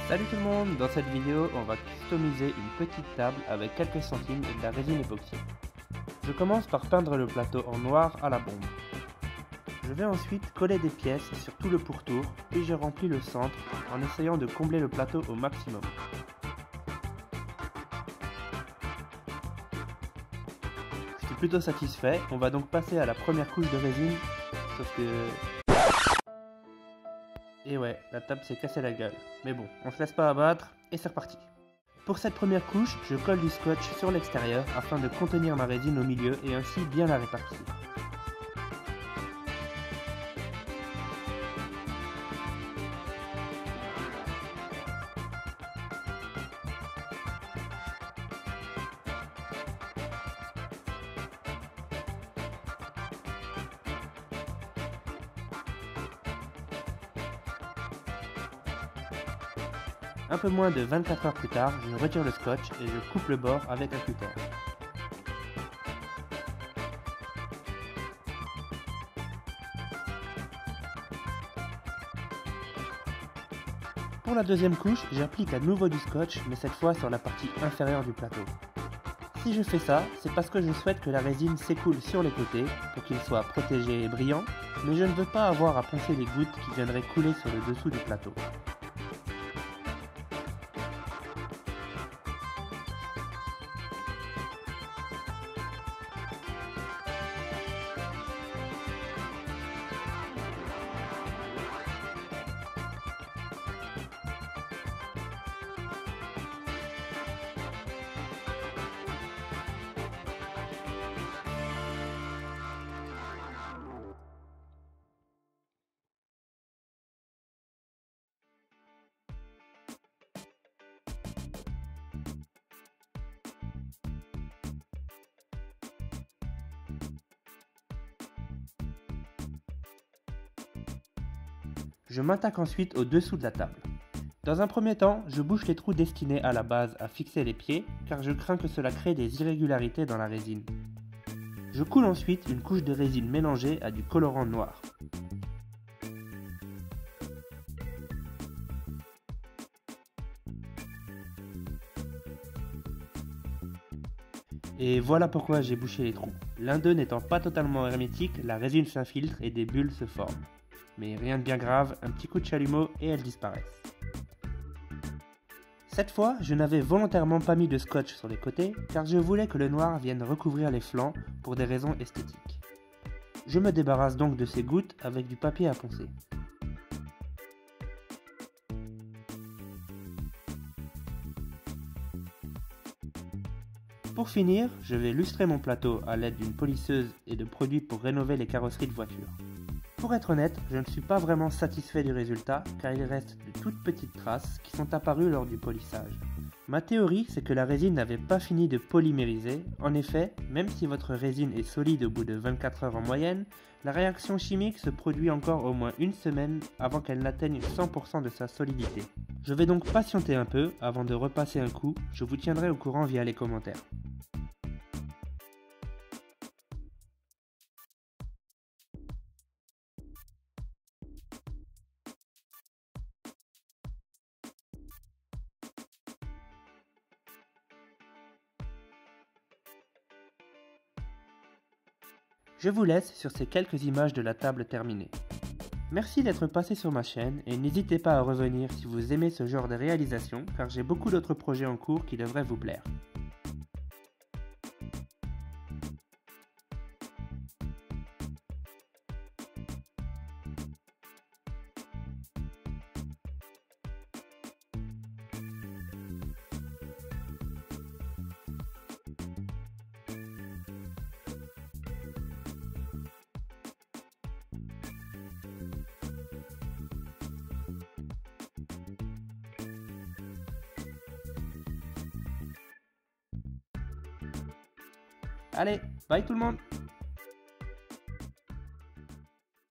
Salut tout le monde, dans cette vidéo on va customiser une petite table avec quelques centimes et de la résine époxy. Je commence par peindre le plateau en noir à la bombe. Je vais ensuite coller des pièces sur tout le pourtour, puis je remplis le centre en essayant de combler le plateau au maximum. Je suis plutôt satisfait, on va donc passer à la première couche de résine, sauf que... Et ouais, la table s'est cassée la gueule. Mais bon, on se laisse pas abattre, et c'est reparti. Pour cette première couche, je colle du scotch sur l'extérieur afin de contenir ma résine au milieu et ainsi bien la répartir. Un peu moins de 24 heures plus tard, je retire le scotch et je coupe le bord avec un cutter. Pour la deuxième couche, j'applique à nouveau du scotch, mais cette fois sur la partie inférieure du plateau. Si je fais ça, c'est parce que je souhaite que la résine s'écoule sur les côtés pour qu'il soit protégé et brillant, mais je ne veux pas avoir à poncer les gouttes qui viendraient couler sur le dessous du plateau. Je m'attaque ensuite au dessous de la table. Dans un premier temps, je bouche les trous destinés à la base à fixer les pieds, car je crains que cela crée des irrégularités dans la résine. Je coule ensuite une couche de résine mélangée à du colorant noir. Et voilà pourquoi j'ai bouché les trous. L'un d'eux n'étant pas totalement hermétique, la résine s'infiltre et des bulles se forment. Mais rien de bien grave, un petit coup de chalumeau et elles disparaissent. Cette fois, je n'avais volontairement pas mis de scotch sur les côtés, car je voulais que le noir vienne recouvrir les flancs pour des raisons esthétiques. Je me débarrasse donc de ces gouttes avec du papier à poncer. Pour finir, je vais lustrer mon plateau à l'aide d'une polisseuse et de produits pour rénover les carrosseries de voitures. Pour être honnête, je ne suis pas vraiment satisfait du résultat car il reste de toutes petites traces qui sont apparues lors du polissage. Ma théorie, c'est que la résine n'avait pas fini de polymériser. En effet, même si votre résine est solide au bout de 24 heures en moyenne, la réaction chimique se produit encore au moins une semaine avant qu'elle n'atteigne 100% de sa solidité. Je vais donc patienter un peu avant de repasser un coup, je vous tiendrai au courant via les commentaires. Je vous laisse sur ces quelques images de la table terminée. Merci d'être passé sur ma chaîne et n'hésitez pas à revenir si vous aimez ce genre de réalisation car j'ai beaucoup d'autres projets en cours qui devraient vous plaire. Allez, bye tout le monde!